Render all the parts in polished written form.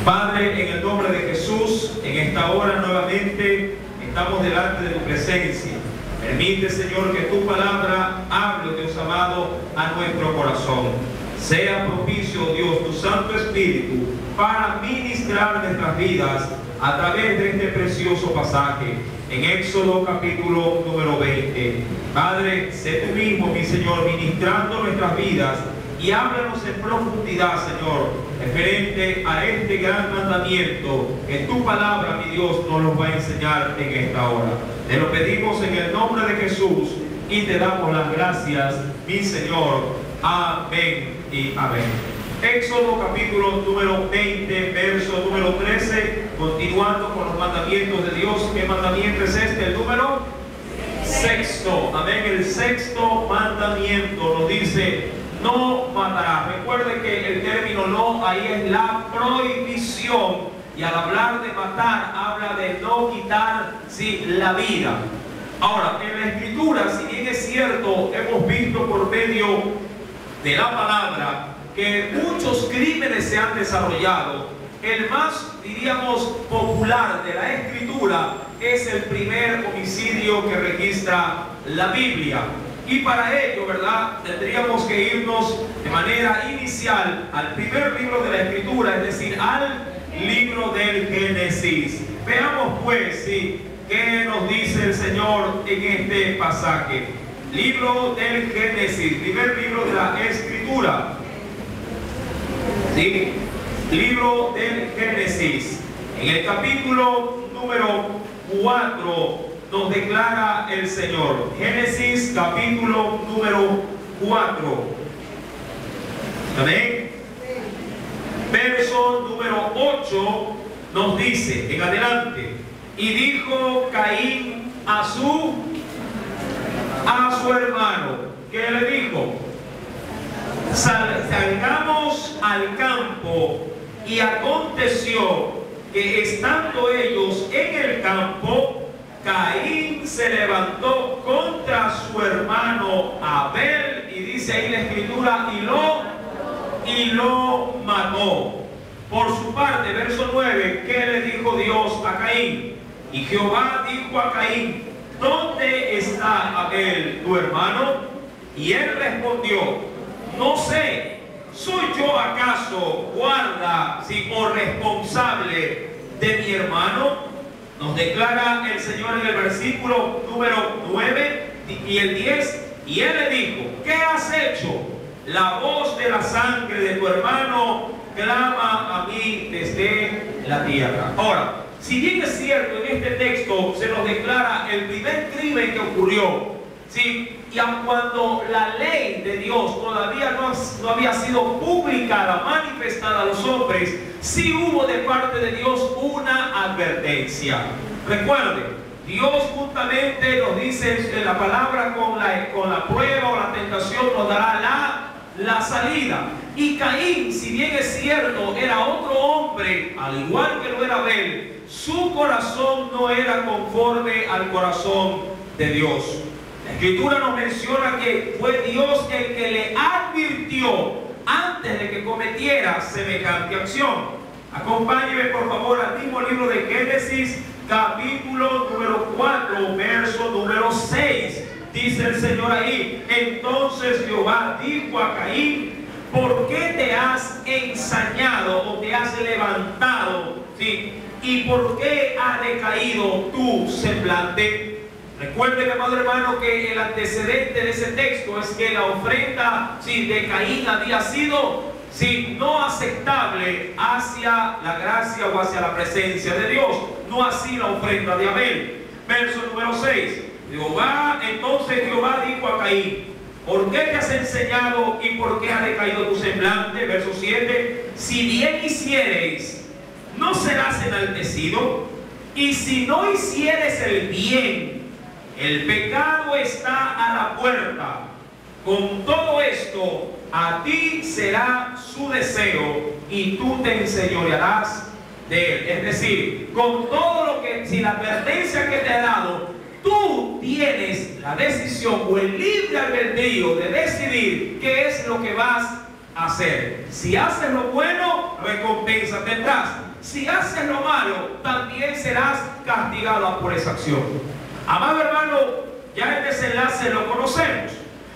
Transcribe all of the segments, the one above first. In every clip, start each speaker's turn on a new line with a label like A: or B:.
A: Padre, en el nombre de Jesús, en esta hora nuevamente estamos delante de tu presencia. Permite, Señor, que tu palabra hable, Dios amado, a nuestro corazón. Sea propicio, Dios, tu Santo Espíritu para ministrar nuestras vidas a través de este precioso pasaje en Éxodo capítulo número 20. Padre, sé tú mismo, mi Señor, ministrando nuestras vidas y háblanos en profundidad, Señor, referente a este gran mandamiento que tu palabra, mi Dios, nos lo va a enseñar en esta hora. Te lo pedimos en el nombre de Jesús y te damos las gracias, mi Señor. Amén y amén. Éxodo capítulo número 20, verso número 13, continuando con los mandamientos de Dios. ¿Qué mandamiento es este? El número sexto. Amén. El sexto mandamiento nos dice: no matarás. Recuerde que el término no ahí es la prohibición, y al hablar de matar habla de no quitar la vida. Ahora, en la Escritura, si bien es cierto, hemos visto por medio de la palabra que muchos crímenes se han desarrollado, el más, diríamos, popular de la Escritura es el primer homicidio que registra la Biblia. Y para ello, ¿verdad?, tendríamos que irnos de manera inicial al primer libro de la Escritura, es decir, al libro del Génesis. Veamos pues, qué nos dice el Señor en este pasaje. Libro del Génesis, primer libro de la Escritura. ¿Sí? Libro del Génesis. En el capítulo número 4 nos declara el Señor. Génesis capítulo número 4. ¿Amén? Verso número 8 nos dice en adelante: y dijo Caín a su hermano. ¿Qué le dijo? Salgamos al campo. Y aconteció que estando ellos en el campo, Caín se levantó contra su hermano Abel, y dice ahí la Escritura, y lo mató. Por su parte, verso 9, ¿qué le dijo Dios a Caín? Y Jehová dijo a Caín: ¿dónde está Abel tu hermano? Y él respondió: no sé, ¿soy yo acaso guarda o responsable de mi hermano? Nos declara el Señor en el versículo número 9 y el 10. Y él le dijo: ¿qué has hecho? La voz de la sangre de tu hermano clama a mí desde la tierra. Ahora, si bien es cierto, en este texto se nos declara el primer crimen que ocurrió, y aun cuando la ley de Dios todavía no había sido publicada, manifestada a los hombres, sí hubo de parte de Dios una advertencia. Recuerde, Dios juntamente nos dice en la palabra, con la prueba o la tentación nos dará la salida. Y Caín, si bien es cierto, era otro hombre, al igual que lo era Abel, su corazón no era conforme al corazón de Dios. La Escritura nos menciona que fue Dios el que le advirtió antes de que cometiera semejante acción. Acompáñeme por favor al mismo libro de Génesis, capítulo número 4, verso número 6. Dice el Señor ahí: entonces Jehová dijo a Caín: ¿por qué te has ensañado o te has levantado? ¿Y por qué ha decaído tu semblante? Recuerden, amado hermano, que el antecedente de ese texto es que la ofrenda de Caín había sido no aceptable hacia la gracia o hacia la presencia de Dios, no así la ofrenda de Abel. Verso número 6. Entonces Jehová dijo a Caín: ¿por qué te has enseñado y por qué ha decaído tu semblante? Verso 7. Si bien hiciereis, ¿no serás enaltecido? Y si no hicieres el bien, el pecado está a la puerta. Con todo esto, a ti será su deseo y tú te enseñorearás de él. Es decir, con todo lo que, si la advertencia que te ha dado, tú tienes la decisión o el libre albedrío de decidir qué es lo que vas a hacer. Si haces lo bueno, recompensa tendrás. si haces lo malo, también serás castigado por esa acción. Amado hermano, ya el desenlace lo conocemos.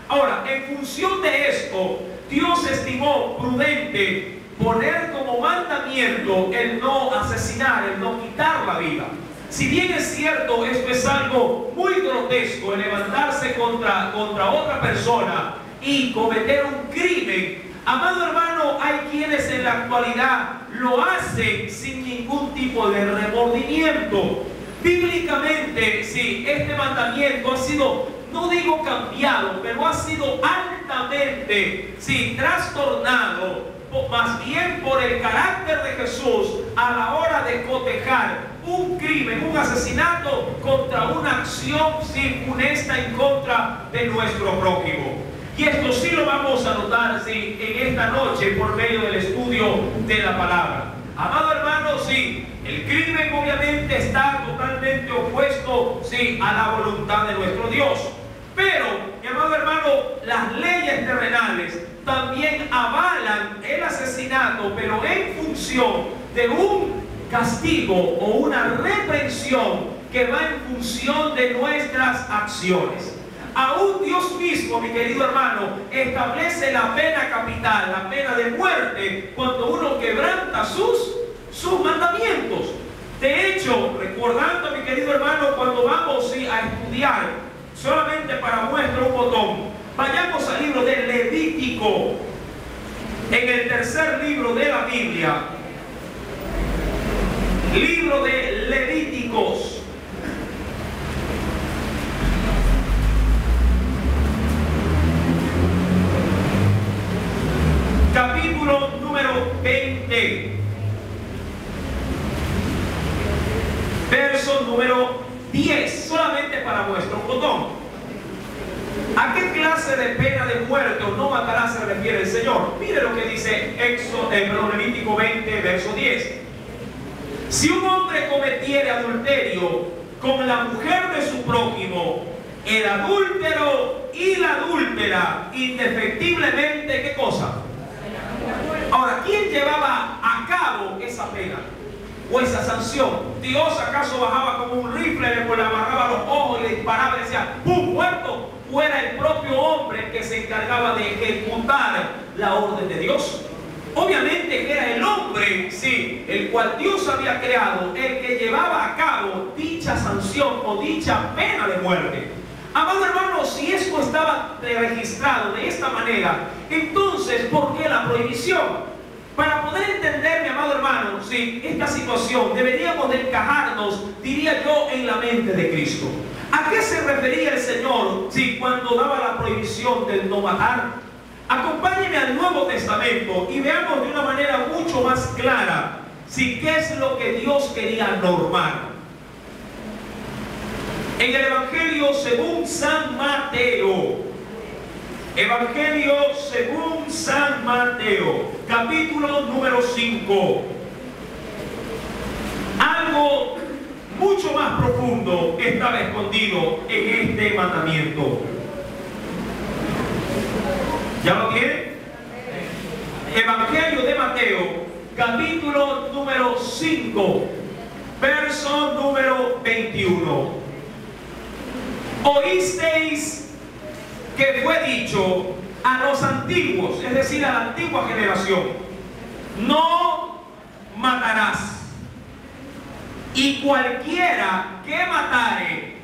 A: Ahora, en función de esto, Dios estimó prudente poner como mandamiento el no asesinar, el no quitar la vida. Si bien es cierto, esto es algo muy grotesco, el levantarse contra otra persona y cometer un crimen. Amado hermano, hay quienes en la actualidad lo hacen sin ningún tipo de remordimiento. Bíblicamente, sí, este mandamiento ha sido, no digo cambiado, pero ha sido altamente, sí, trastornado, más bien por el carácter de Jesús a la hora de cotejar un crimen, un asesinato contra una acción, sí, funesta en contra de nuestro prójimo. Y esto sí lo vamos a notar, sí, en esta noche por medio del estudio de la palabra. Amado hermano, sí, el crimen obviamente está totalmente opuesto, sí, a la voluntad de nuestro Dios. Pero, mi amado hermano, las leyes terrenales también avalan el asesinato, pero en función de un castigo o una reprensión que va en función de nuestras acciones. Aún Dios mismo, mi querido hermano, establece la pena capital, la pena de muerte, cuando uno quebranta sus mandamientos. De hecho, recordando, mi querido hermano, cuando vamos a estudiar, solamente para muestra un botón, vayamos al libro de Levítico, en el tercer libro de la Biblia, libro de Levíticos. Capítulo número 20, verso número 10, solamente para muestra un botón. ¿A qué clase de pena de muerte o no matarás se refiere el Señor? Mire lo que dice Levítico 20, verso 10. Si un hombre cometiere adulterio con la mujer de su prójimo, el adúltero y la adúltera, indefectiblemente, ¿qué cosa? Ahora, ¿quién llevaba a cabo esa pena o esa sanción? ¿Dios acaso bajaba como un rifle, le amarraba los ojos y le disparaba y decía ¡pum! ¡Muerto! ¿O era el propio hombre que se encargaba de ejecutar la orden de Dios? Obviamente era el hombre, sí, el cual Dios había creado, el que llevaba a cabo dicha sanción o dicha pena de muerte. Amado hermano, si esto estaba registrado de esta manera, entonces, ¿por qué la prohibición? Para poder entender, mi amado hermano, sí, esta situación, deberíamos de encajarnos, diría yo, en la mente de Cristo. ¿A qué se refería el Señor, sí, cuando daba la prohibición del no matar? Acompáñeme al Nuevo Testamento y veamos de una manera mucho más clara, sí, qué es lo que Dios quería normar. En el Evangelio según San Mateo, Evangelio según San Mateo, capítulo número 5, algo mucho más profundo estaba escondido en este mandamiento. ¿Ya lo tiene? Evangelio de Mateo, capítulo número 5, verso número 21. Oísteis que fue dicho a los antiguos, es decir, a la antigua generación: no matarás. Y cualquiera que matare,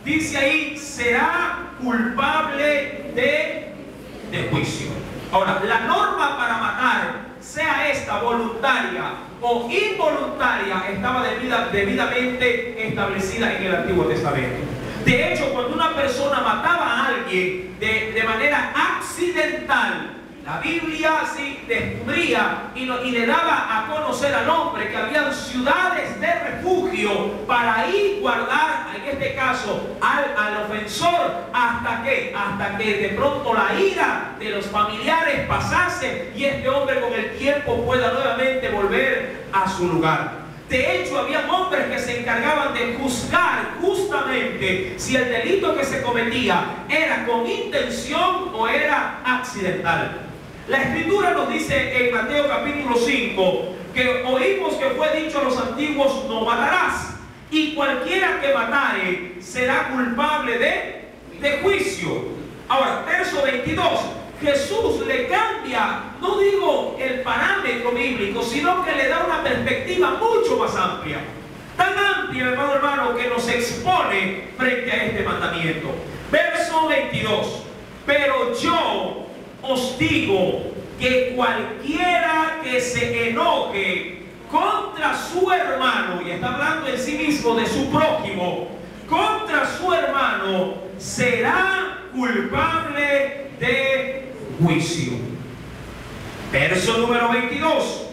A: dice ahí, será culpable de juicio. Ahora, la norma para matar, sea esta voluntaria o involuntaria, estaba debidamente establecida en el Antiguo Testamento. De hecho, cuando una persona mataba a alguien de manera accidental, la Biblia sí descubría y le daba a conocer al hombre que había ciudades de refugio para ahí guardar, en este caso, al ofensor, hasta que de pronto la ira de los familiares pasase y este hombre con el tiempo pueda nuevamente volver a su lugar. De hecho, había hombres que se encargaban de juzgar justamente si el delito que se cometía era con intención o era accidental. La Escritura nos dice en Mateo capítulo 5 que oímos que fue dicho a los antiguos: no matarás, y cualquiera que matare será culpable de juicio. Ahora, verso 22, Jesús le cambia, no digo el parámetro bíblico, sino que le da una perspectiva mucho más amplia. Tan amplia, hermano, que nos expone frente a este mandamiento. Verso 22, pero yo os digo que cualquiera que se enoje contra su hermano, y está hablando en sí mismo de su prójimo, contra su hermano, será culpable de juicio. Verso número 22.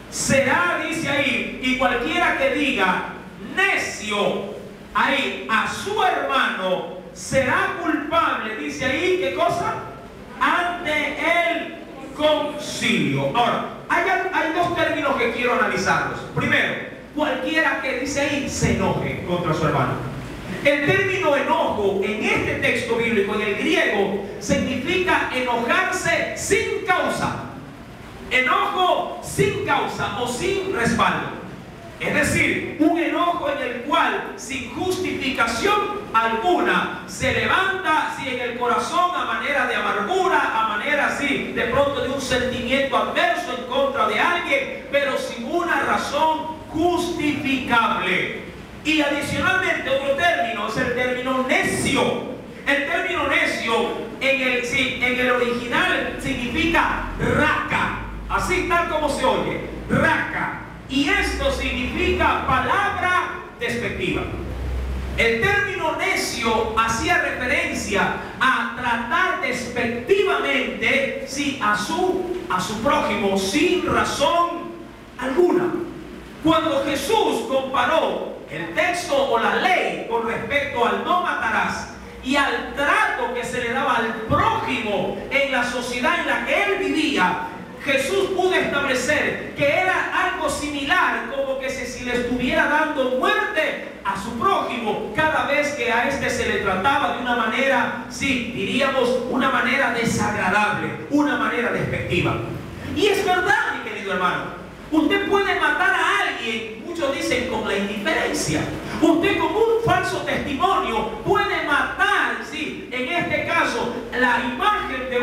A: Será, dice ahí, y cualquiera que diga necio ahí a su hermano será culpable, dice ahí, ¿qué cosa? Ante el concilio. Ahora, hay dos términos que quiero analizarlos. Primero, cualquiera que dice ahí se enoje contra su hermano. El término enojo en este texto bíblico, en el griego, significa enojarse sin causa. Enojo sin causa o sin respaldo. Es decir, un enojo en el cual, sin justificación alguna, se levanta en el corazón a manera de amargura, a manera así, de pronto de un sentimiento adverso en contra de alguien, pero sin una razón justificable. Y adicionalmente, otro término es el término necio. El término necio en el original significa raca, así tal como se oye, raca. Y esto significa palabra despectiva. El término necio hacía referencia a tratar despectivamente a su prójimo sin razón alguna. Cuando Jesús comparó el texto o la ley con respecto al no matarás y al trato que se le daba al prójimo en la sociedad en la que él vivía, Jesús pudo establecer que era algo similar, como que si le estuviera dando muerte a su prójimo cada vez que a este se le trataba de una manera, diríamos, una manera desagradable, una manera despectiva. Y es verdad, mi querido hermano, usted puede matar a alguien, muchos dicen con la indiferencia. Usted con un falso testimonio puede matar, en este caso, la imagen de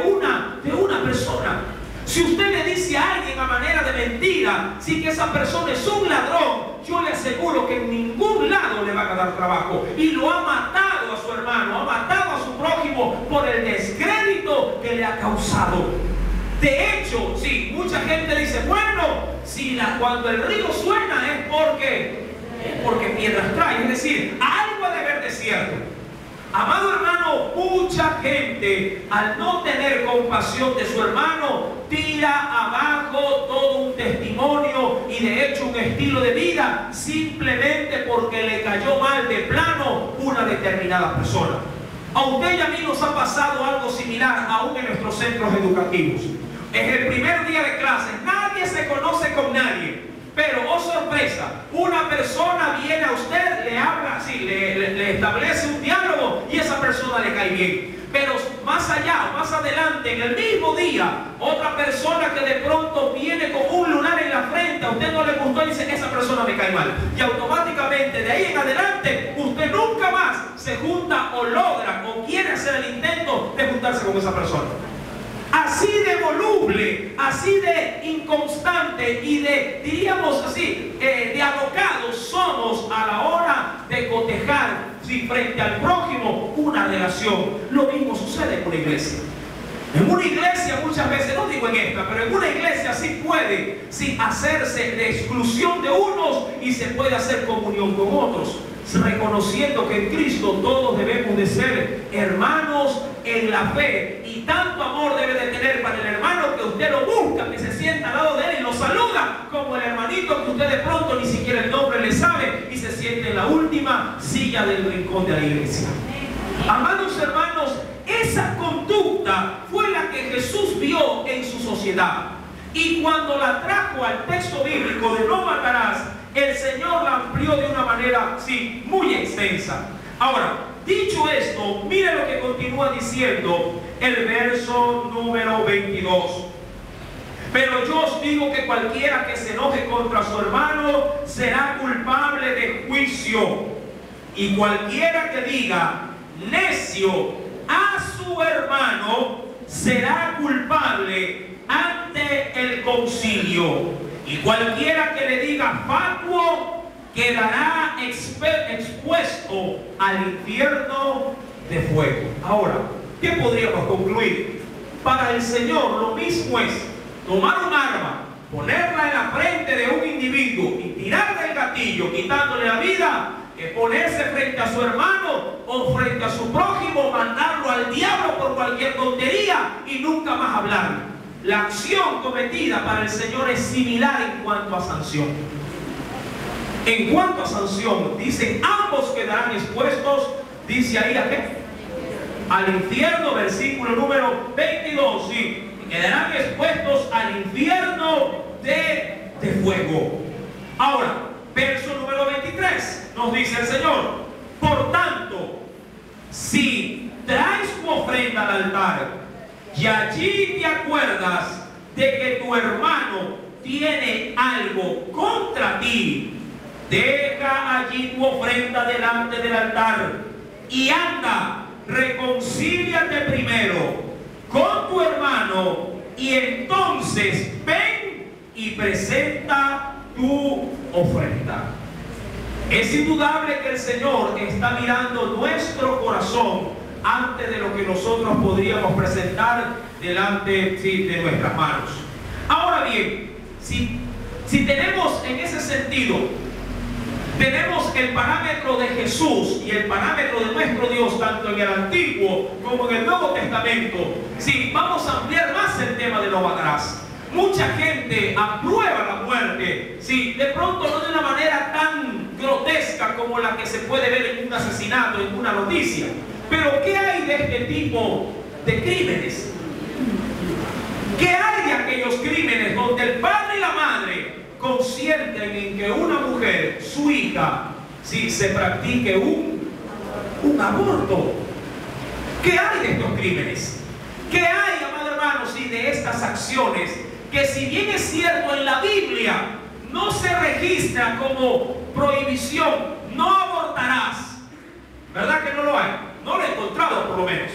A: una persona. Si usted le dice a alguien a manera de mentira, que esa persona es un ladrón, yo le aseguro que en ningún lado le van a dar trabajo. Y lo ha matado a su hermano, ha matado a su prójimo por el descrédito que le ha causado. De hecho, mucha gente dice, bueno, cuando el río suena es porque piedras trae. Es decir, algo ha de haber de cierto. Amado hermano, mucha gente, al no tener compasión de su hermano, tira abajo todo un testimonio y de hecho un estilo de vida, simplemente porque le cayó mal de plano una determinada persona. A usted y a mí nos ha pasado algo similar aún en nuestros centros educativos. Es el primer día de clases, nadie se conoce con nadie. Pero, oh sorpresa, una persona viene a usted, le habla le establece un diálogo y esa persona le cae bien. Pero más allá, más adelante, en el mismo día, otra persona que de pronto viene con un lunar en la frente, a usted no le gustó y dice, esa persona me cae mal. Y automáticamente, de ahí en adelante, usted nunca más se junta o logra o quiere hacer el intento de juntarse con esa persona. Así de voluble, así de inconstante y diríamos así, de alocados somos a la hora de cotejar frente al prójimo una relación. Lo mismo sucede en una iglesia. En una iglesia muchas veces, no digo en esta, pero en una iglesia sí puede hacerse de exclusión de unos y se puede hacer comunión con otros, reconociendo que en Cristo todos debemos de ser hermanos en la fe, y tanto amor debe de tener para el hermano que usted lo busca, que se sienta al lado de él y lo saluda, como el hermanito que usted de pronto ni siquiera el nombre le sabe y se siente en la última silla del rincón de la iglesia. Amados hermanos, esa conducta fue la que Jesús vio en su sociedad, y cuando la trajo al texto bíblico de no matarás, el Señor la amplió de una manera, muy extensa. Ahora, dicho esto, mire lo que continúa diciendo el verso número 22. Pero yo os digo que cualquiera que se enoje contra su hermano será culpable de juicio. Y cualquiera que diga necio a su hermano será culpable ante el concilio. Y cualquiera que le diga fatuo quedará expuesto al infierno de fuego. Ahora, ¿qué podríamos concluir? Para el Señor lo mismo es tomar un arma, ponerla en la frente de un individuo y tirar del gatillo quitándole la vida, que ponerse frente a su hermano o frente a su prójimo, mandarlo al diablo por cualquier tontería y nunca más hablar. La acción cometida para el Señor es similar en cuanto a sanción. En cuanto a sanción, dicen ambos quedarán expuestos, dice ahí a qué? Al infierno, versículo número 22, sí, quedarán expuestos al infierno de fuego. Ahora, verso número 23, nos dice el Señor: por tanto, si traes tu ofrenda al altar y allí te acuerdas de que tu hermano tiene algo contra ti, deja allí tu ofrenda delante del altar y anda, reconcíliate primero con tu hermano y entonces ven y presenta tu ofrenda. Es indudable que el Señor está mirando nuestro corazón antes de lo que nosotros podríamos presentar delante de nuestras manos. Ahora bien, si tenemos en ese sentido, tenemos el parámetro de Jesús y el parámetro de nuestro Dios, tanto en el Antiguo como en el Nuevo Testamento, si vamos a ampliar más el tema de no matarás. Mucha gente aprueba la muerte, sí, de pronto no de una manera tan grotesca como la que se puede ver en un asesinato, en una noticia. Pero ¿qué hay de este tipo de crímenes? ¿Qué hay de aquellos crímenes donde el padre y la madre consienten en que una mujer, su hija, sí, se practique un aborto? ¿Qué hay de estos crímenes? ¿Qué hay, amado hermano, sí, de estas acciones que, si bien es cierto en la Biblia no se registra como prohibición, no abortarás? ¿Verdad que no lo hay? No lo he encontrado, por lo menos.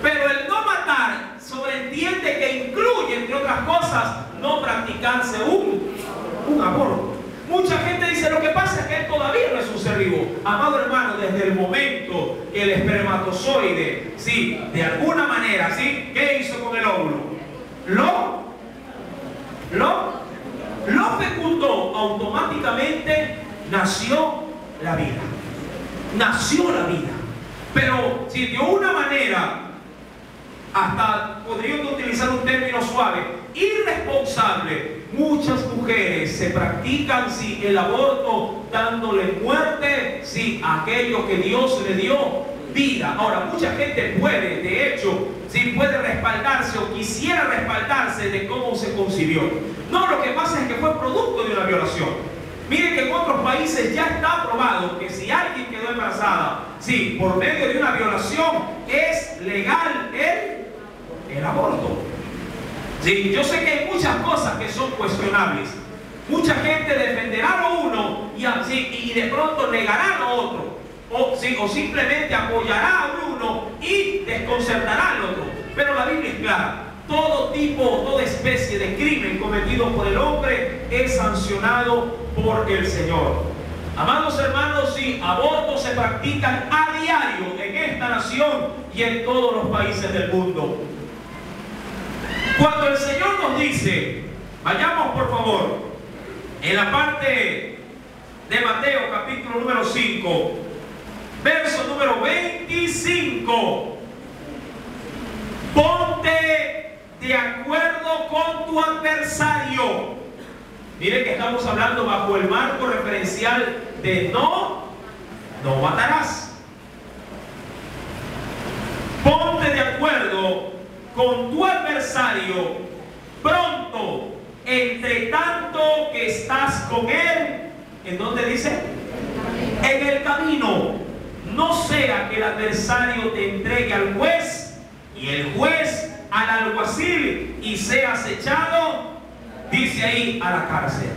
A: Pero el no matar sobreentiende que incluye, entre otras cosas, no practicarse un aborto. Mucha gente dice: lo que pasa es que él todavía no es un ser vivo. Amado hermano, desde el momento que el espermatozoide, sí, de alguna manera, sí, ¿qué hizo con el óvulo? Lo fecundó, automáticamente nació la vida. Nació la vida. Pero si de una manera, hasta podríamos utilizar un término suave, irresponsable, muchas mujeres se practican, sí, el aborto, dándole muerte, sí, a aquello que Dios le dio vida. Ahora, mucha gente puede, de hecho, sí, puede respaldarse o quisiera respaldarse de cómo se concibió. No, lo que pasa es que fue producto de una violación. Miren que en otros países ya está probado que si alguien quedó embarazada, sí, por medio de una violación, es legal el aborto. Sí, yo sé que hay muchas cosas que son cuestionables. Mucha gente defenderá lo uno y de pronto negará lo otro. O simplemente apoyará a uno y desconcertará al otro. Pero la Biblia es clara. Todo tipo, toda especie de crimen cometido por el hombre es sancionado por el Señor. Amados hermanos, sí, abortos se practican a diario en esta nación y en todos los países del mundo. Cuando el Señor nos dice, vayamos por favor, en la parte de Mateo capítulo número 5, verso número 25, ponte de acuerdo con tu adversario. Miren que estamos hablando bajo el marco referencial de no matarás. Ponte de acuerdo con tu adversario pronto, entre tanto que estás con él. ¿En dónde dice? En el camino. No sea que el adversario te entregue al juez y el juez al alguacil y seas echado dice ahí, a la cárcel.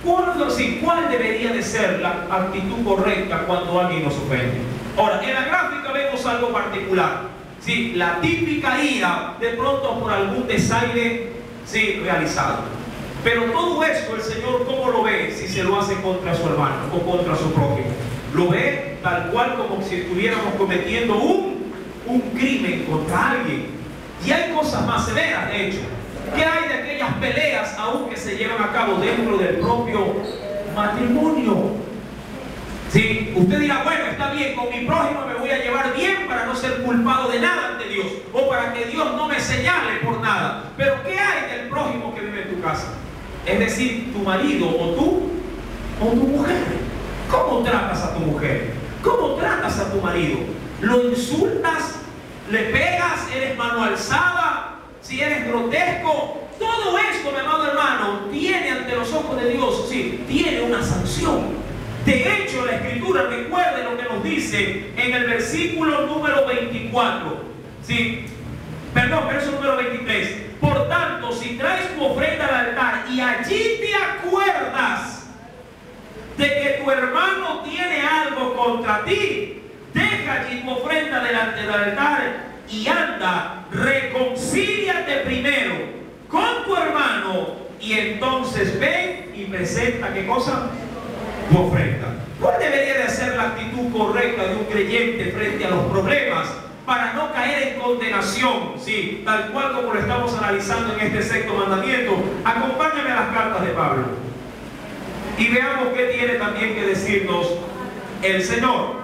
A: ¿Cuál debería de ser la actitud correcta cuando alguien nos ofende? Ahora, en la gráfica vemos algo particular. ¿Sí? La típica ira de pronto por algún desaire, ¿sí?, realizado. Pero todo esto, el Señor, ¿cómo lo ve si se lo hace contra su hermano o contra su prójimo? Lo ve tal cual como si estuviéramos cometiendo un crimen contra alguien. Y hay cosas más severas, de hecho. ¿Qué hay de aquellas peleas aún que se llevan a cabo dentro del propio matrimonio? Sí, usted dirá, bueno, está bien, con mi prójimo me voy a llevar bien para no ser culpado de nada ante Dios, o para que Dios no me señale por nada. Pero ¿qué hay del prójimo que vive en tu casa? Es decir, tu marido o tu mujer. ¿Cómo tratas a tu mujer? ¿Cómo tratas a tu marido? ¿Lo insultas? ¿Le pegas? ¿Eres mano alzada? ¿Si eres grotesco? Todo esto, mi amado hermano, tiene ante los ojos de Dios, sí, tiene una sanción. De hecho, la Escritura, recuerde lo que nos dice en el versículo número 24. ¿Sí? Perdón, verso número 23. Por tanto, si traes tu ofrenda al altar y allí te acuerdas de que tu hermano tiene algo contra ti, deja allí tu ofrenda delante del altar y anda, reconcíliate primero con tu hermano y entonces ven y presenta, ¿qué cosa? Tu ofrenda. ¿Cuál debería de ser la actitud correcta de un creyente frente a los problemas para no caer en condenación? Sí, tal cual como lo estamos analizando en este sexto mandamiento. Acompáñame a las cartas de Pablo y veamos qué tiene también que decirnos el Señor.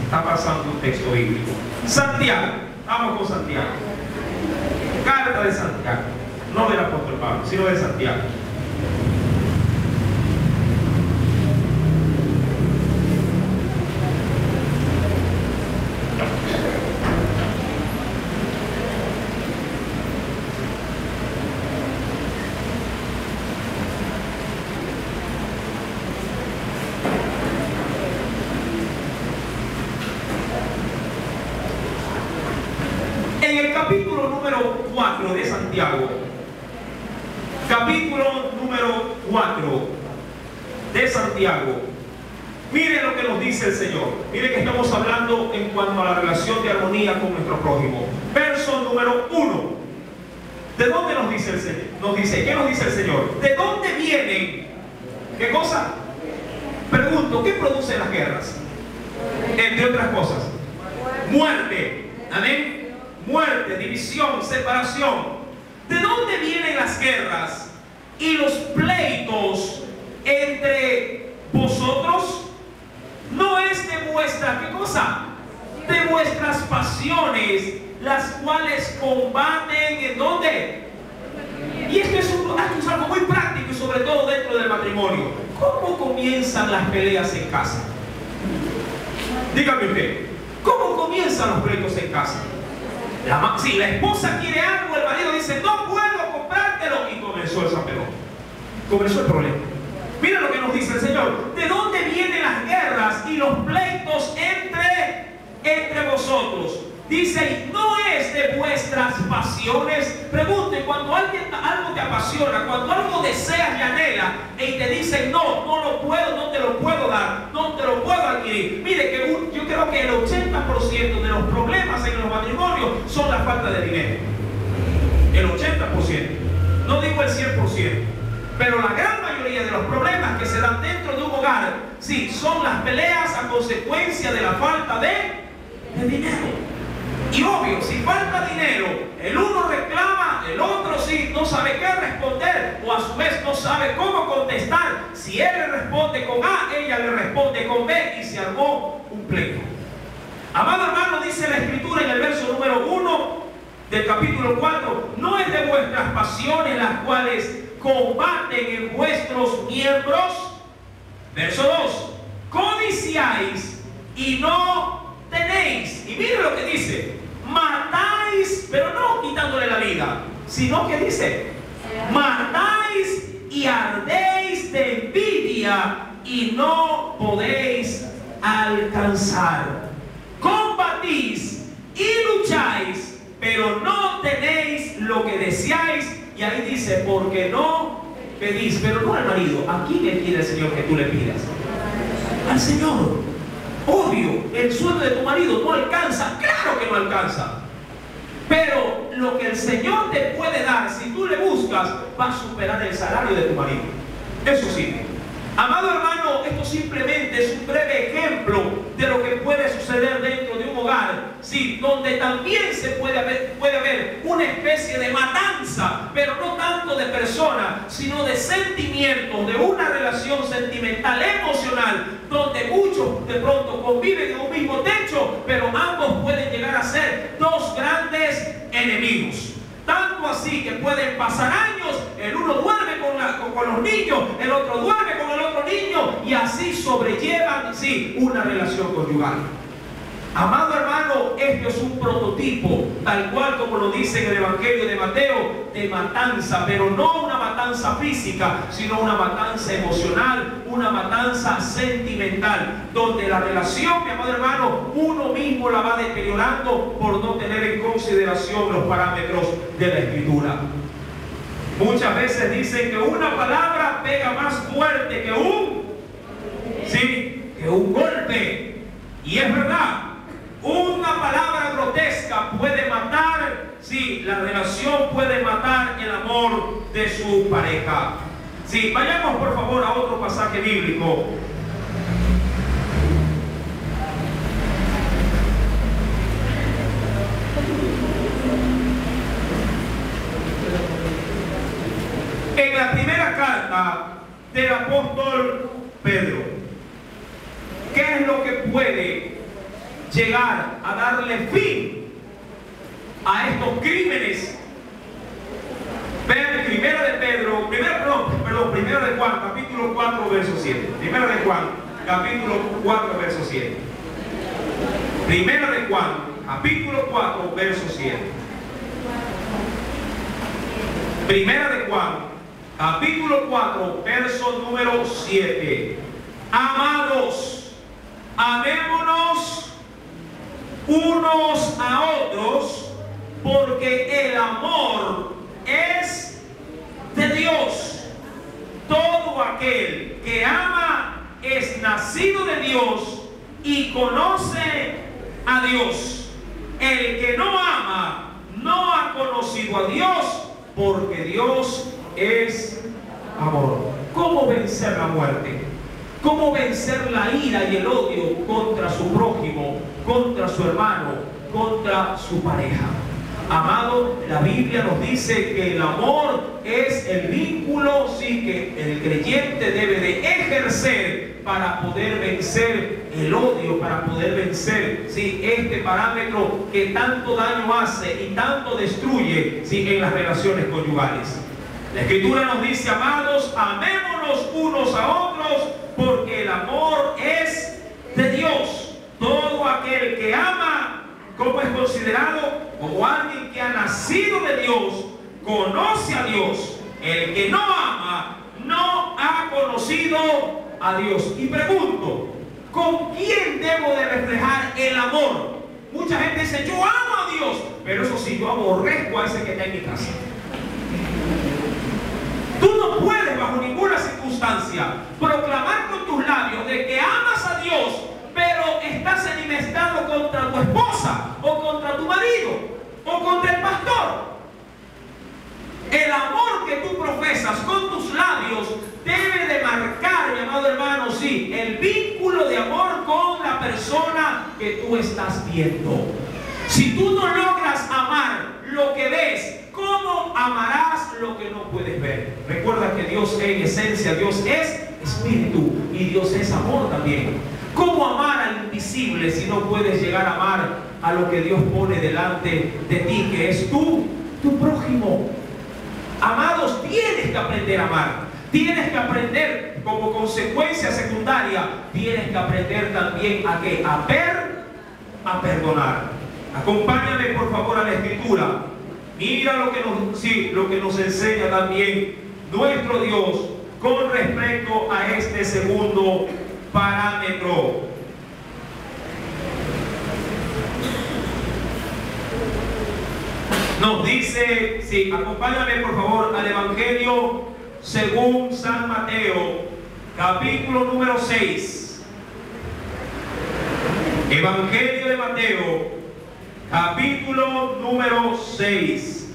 A: Está pasando un texto bíblico. Santiago, vamos con Santiago. Carta de Santiago, no del apóstol Pablo, sino de Santiago. En el capítulo número 4 de Santiago, capítulo número 4 de Santiago, mire lo que nos dice el Señor. Mire que estamos hablando en cuanto a la relación de armonía con nuestro prójimo. Verso número 1. ¿De dónde nos dice el Señor? ¿Qué nos dice el Señor? ¿De dónde vienen? ¿Qué cosa? Pregunto, ¿qué producen las guerras? Entre otras cosas, muerte. Amén. Muerte, división, separación. ¿De dónde vienen las guerras y los pleitos entre vosotros? No es de vuestra, ¿qué cosa? De vuestras pasiones, las cuales combaten, ¿en dónde? Y esto es algo muy práctico y sobre todo dentro del matrimonio. ¿Cómo comienzan las peleas en casa? Dígame usted, ¿cómo comienzan los pleitos en casa? Si la esposa quiere algo, el marido dice, no puedo comprártelo, y comenzó el zampelón. Comenzó el problema. Mira lo que nos dice el Señor. ¿De dónde vienen las guerras y los pleitos entre vosotros? Dice, no es de vuestras pasiones. Pregunte, cuando algo te apasiona, cuando algo deseas y anhelas, y te dicen, no lo puedo, no te lo puedo dar, no te lo puedo adquirir. Mire que yo creo que el 80% de los problemas en los matrimonios son la falta de dinero. El 80%. No digo el 100%. Pero la gran mayoría de los problemas que se dan dentro de un hogar, sí, son las peleas a consecuencia de la falta de dinero. Y obvio, si falta dinero, el uno reclama, el otro sí no sabe qué responder, o a su vez no sabe cómo contestar. Si él le responde con A, ella le responde con B, y se armó un pleito. Amado hermano, dice la Escritura en el verso número 1, del capítulo 4, no es de vuestras pasiones las cuales combaten en vuestros miembros. Verso 2, codiciáis y no tenéis. Y miren lo que dice, matáis, pero no quitándole la vida, sino que dice, matáis y ardéis de envidia y no podéis alcanzar. Combatís y lucháis, pero no tenéis lo que deseáis. Y ahí dice, porque no pedís, pero no al marido. ¿A quién le quiere el Señor que tú le pidas? Al Señor. Obvio, el sueldo de tu marido no alcanza. Claro que no alcanza. Pero lo que el Señor te puede dar, si tú le buscas, va a superar el salario de tu marido. Eso sí. Amado hermano, esto simplemente es un breve ejemplo de lo que puede suceder dentro de un hogar, sí, donde también se puede haber una especie de matanza, pero no tanto de personas, sino de sentimientos, de una relación sentimental, emocional, donde muchos de pronto conviven en un mismo techo, pero ambos pueden llegar a ser dos grandes enemigos. Tanto así que pueden pasar años, el uno duerme con los niños, el otro duerme con el otro niño, y así sobrellevan, sí, una relación conyugal. Amado hermano, esto es un prototipo, tal cual como lo dice en el Evangelio de Mateo, de matanza, pero no una matanza física, sino una matanza emocional, una matanza sentimental, donde la relación, mi amado hermano, uno mismo la va deteriorando por no tener en consideración los parámetros de la Escritura. Muchas veces dicen que una palabra pega más fuerte que un golpe, y es verdad. Una palabra grotesca puede matar, sí, la relación puede matar el amor de su pareja. Sí, vayamos por favor a otro pasaje bíblico. En la primera carta del apóstol Pedro, ¿qué es lo que puede llegar a darle fin a estos crímenes? Primera de Juan, capítulo 4, verso 7. Primera de Juan, capítulo 4, verso 7. Primera de Juan, capítulo 4, verso 7. Primera de Juan, capítulo 4, verso número 7. Amados, amémonos unos a otros, porque el amor es de Dios. Todo aquel que ama es nacido de Dios y conoce a Dios. El que no ama no ha conocido a Dios, porque Dios es amor. ¿Cómo vencer la muerte? ¿Cómo vencer la ira y el odio contra su prójimo, contra su hermano, contra su pareja? Amado, la Biblia nos dice que el amor es el vínculo, sí, que el creyente debe de ejercer para poder vencer el odio, para poder vencer, sí, este parámetro que tanto daño hace y tanto destruye, sí, en las relaciones conyugales. La Escritura nos dice, amados, amémonos unos a otros, porque el amor es de Dios. Todo aquel que ama, ¿cómo es considerado? Como alguien que ha nacido de Dios, conoce a Dios. El que no ama, no ha conocido a Dios. Y pregunto, ¿con quién debo de reflejar el amor? Mucha gente dice, yo amo a Dios, pero eso sí, yo aborrezco a ese que está en mi casa. Tú no puedes bajo ninguna circunstancia proclamar con tus labios de que amas a Dios, pero estás enemistado contra tu esposa, o contra tu marido, o contra el pastor. El amor que tú profesas con tus labios debe de marcar, mi amado hermano, sí, el vínculo de amor con la persona que tú estás viendo. Si tú no logras amar lo que ves, ¿cómo amarás lo que no puedes ver? Recuerda que Dios en esencia, Dios es espíritu y Dios es amor también. ¿Cómo amar al invisible si no puedes llegar a amar a lo que Dios pone delante de ti, que es tu prójimo. Amados, tienes que aprender a amar. Tienes que aprender, como consecuencia secundaria, tienes que aprender también a ¿qué? A perdonar. Acompáñame por favor a la Escritura. Mira lo que nos enseña también nuestro Dios con respecto a este segundo parámetro. Nos dice, sí, acompáñame por favor al Evangelio según San Mateo, capítulo número 6. Evangelio de Mateo, capítulo número 6.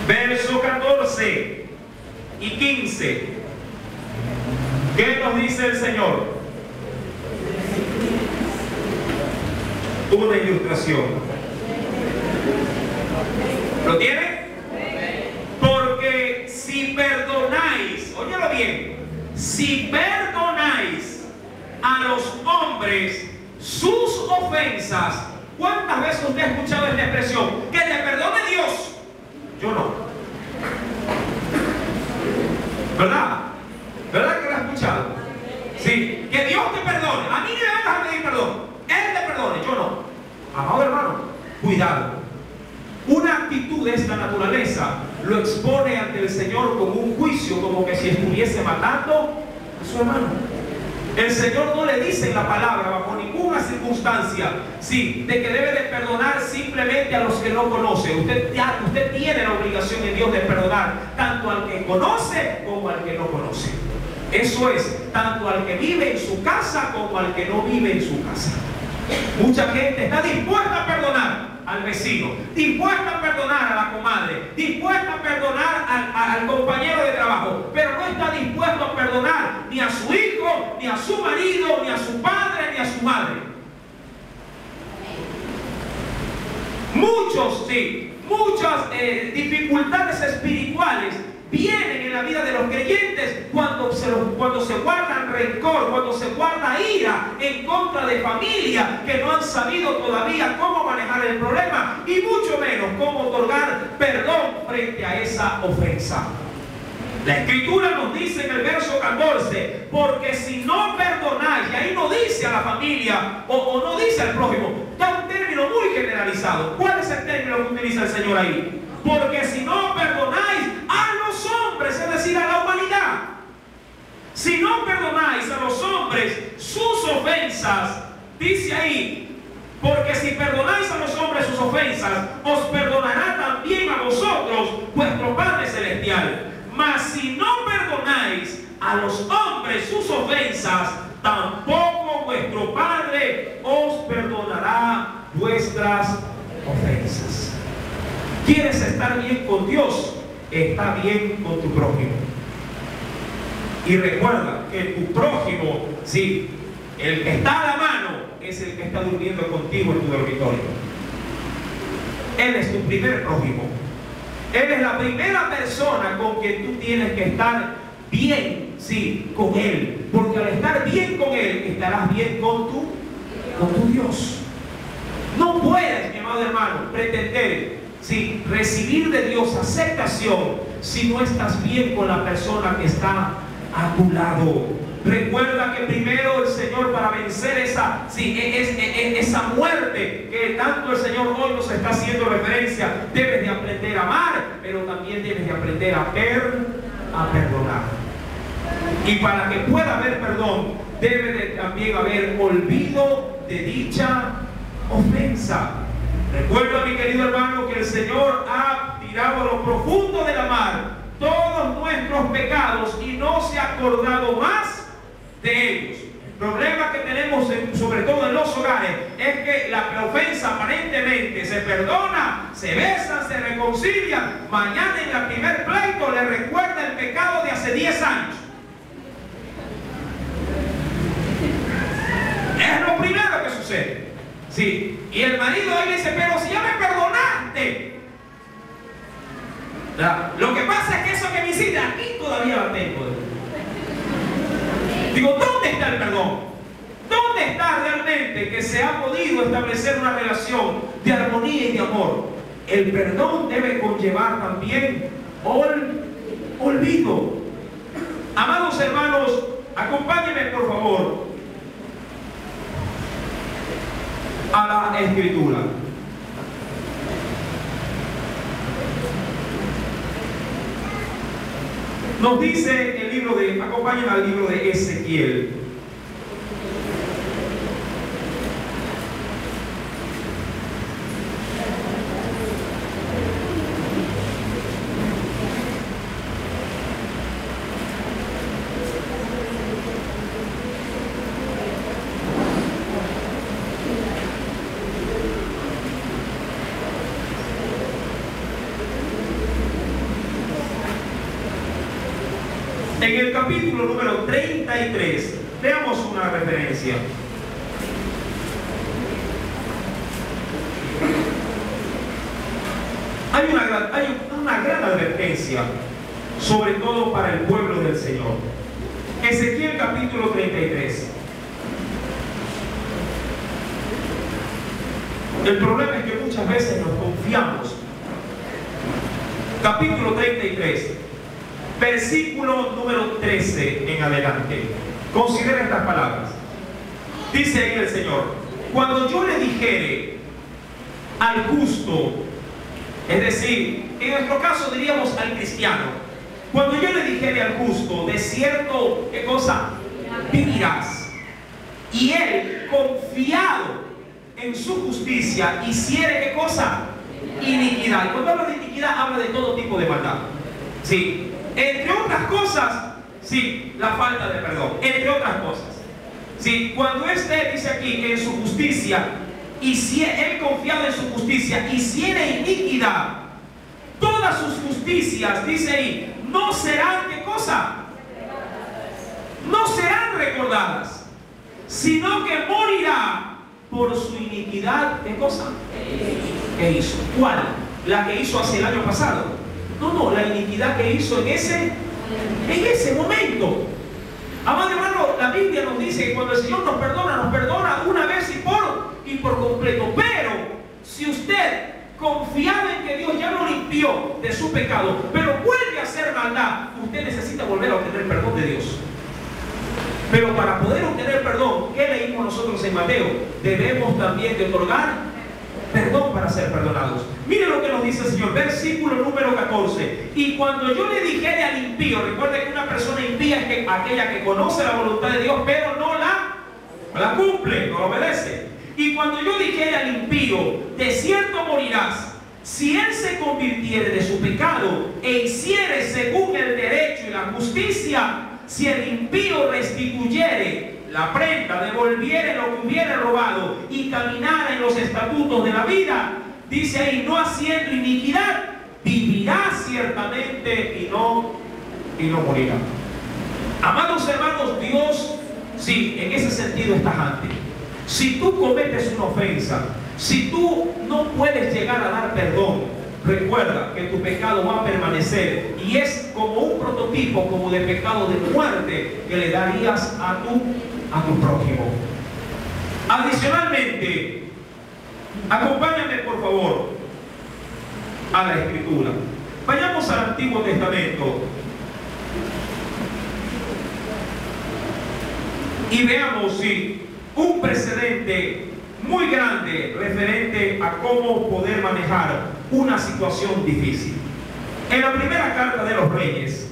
A: Verso 14 y 15. ¿Qué nos dice el Señor? Una ilustración. ¿Lo tiene? Porque si perdonáis, óyelo bien, si perdonáis a los hombres sus ofensas, ¿cuántas veces usted ha escuchado esta expresión? Que te perdone Dios. Yo no. ¿Verdad? ¿Verdad que lo ha escuchado? Sí, que Dios te perdone. A mí no me vas a pedir perdón. Él te perdone, yo no. Amado hermano, cuidado. Una actitud de esta naturaleza lo expone ante el Señor como un juicio, como que si estuviese matando a su hermano. El Señor no le dice en la palabra, bajo ninguna circunstancia, sí, de que debe de perdonar simplemente a los que no conoce. Usted tiene la obligación en Dios de perdonar tanto al que conoce como al que no conoce. Eso es, tanto al que vive en su casa como al que no vive en su casa. Mucha gente está dispuesta a perdonar al vecino, dispuesta a perdonar a la comadre, dispuesta a perdonar al compañero de trabajo, pero no está dispuesto a perdonar ni a su hijo, ni a su marido, ni a su padre, ni a su madre. Muchas dificultades espirituales vienen en la vida de los creyentes cuando se guardan rencor, cuando se guarda ira en contra de familia que no han sabido todavía cómo manejar el problema y mucho menos cómo otorgar perdón frente a esa ofensa. La Escritura nos dice en el verso 14, porque si no perdonáis, y ahí no dice a la familia o no dice al prójimo, da un término muy generalizado. ¿Cuál es el término que utiliza el Señor ahí? Porque si no perdonáis a los hombres, es decir, a la humanidad. Si no perdonáis a los hombres sus ofensas, dice ahí, porque si perdonáis a los hombres sus ofensas, os perdonará también a vosotros vuestro Padre Celestial. Mas si no perdonáis a los hombres sus ofensas, tampoco vuestro Padre os perdonará vuestras ofensas. ¿Quieres estar bien con Dios? Está bien con tu prójimo. Y recuerda que tu prójimo, sí, el que está a la mano, es el que está durmiendo contigo en tu dormitorio. Él es tu primer prójimo. Él es la primera persona con quien tú tienes que estar bien, sí, con Él. Porque al estar bien con Él, estarás bien con tu Dios. No puedes, mi amado hermano, pretender recibir de Dios aceptación si no estás bien con la persona que está a tu lado. Recuerda que primero el Señor, para vencer esa muerte que tanto el Señor hoy nos está haciendo referencia, debes de aprender a amar, pero también debes de aprender a perdonar. Y para que pueda haber perdón, debe de también haber olvido de dicha ofensa. Recuerda, mi querido hermano, que el Señor ha tirado a lo profundo de la mar todos nuestros pecados y no se ha acordado más de ellos. El problema que tenemos, sobre todo en los hogares, es que la ofensa aparentemente se perdona, se besan, se reconcilian. Mañana en la primer pleito le recuerda el pecado de hace 10 años. Es lo primero que sucede. Sí, y el marido ahí le dice, pero si ya me perdonaste. Lo que pasa es que eso que me hiciste, aquí todavía la tengo. Digo, ¿dónde está el perdón? ¿Dónde está realmente que se ha podido establecer una relación de armonía y de amor? El perdón debe conllevar también olvido. Amados hermanos, acompáñenme por favor a la Escritura. Nos dice el libro de, acompáñenme al libro de Ezequiel. En el capítulo número 33, veamos una referencia. Hay una gran advertencia, sobre todo para el pueblo del Señor. Ezequiel capítulo 33. El problema es que muchas veces nos confiamos. Capítulo 33. Versículo número 13 en adelante. Considera estas palabras. Dice ahí el Señor: cuando yo le dijere al justo, es decir, en nuestro caso diríamos al cristiano, cuando yo le dijere al justo, de cierto, ¿qué cosa? Vivirás. Y él, confiado en su justicia, hiciere, ¿qué cosa? Iniquidad. Y cuando habla de iniquidad, habla de todo tipo de maldad. Sí. Entre otras cosas, sí, la falta de perdón. Entre otras cosas. Sí, cuando dice aquí que en su justicia, y si él confiado en su justicia, hiciere iniquidad, todas sus justicias, dice ahí, no serán, ¿qué cosa? No serán recordadas, sino que morirá por su iniquidad. ¿Qué cosa? ¿Qué hizo? ¿Cuál? ¿La que hizo hace el año pasado? No, la iniquidad que hizo en ese momento. Amado hermano, la Biblia nos dice que cuando el Señor nos perdona una vez y por completo. Pero si usted, confiado en que Dios ya lo limpió de su pecado, pero vuelve a hacer maldad, usted necesita volver a obtener perdón de Dios. Pero para poder obtener perdón, ¿qué leímos nosotros en Mateo? Debemos también de otorgar perdón para ser perdonados. Mire lo que nos dice el Señor, versículo número 14. Y cuando yo le dijere al impío, recuerde que una persona impía es aquella que conoce la voluntad de Dios, pero no la cumple, no la obedece. Y cuando yo dijere al impío, de cierto morirás, si él se convirtiere de su pecado e hiciere según el derecho y la justicia, si el impío restituyere la prenda, devolviere lo que hubiere robado y caminara en los estatutos de la vida, dice ahí, no haciendo iniquidad, vivirá ciertamente y no morirá. Amados hermanos, Dios, sí, en ese sentido es tajante. Si tú cometes una ofensa, si tú no puedes llegar a dar perdón, recuerda que tu pecado va a permanecer y es como un prototipo, como de pecado de muerte que le darías a tu prójimo. Adicionalmente, acompáñame por favor a la Escritura. Vayamos al Antiguo Testamento y veamos un precedente muy grande referente a cómo poder manejar una situación difícil. En la primera carta de los Reyes,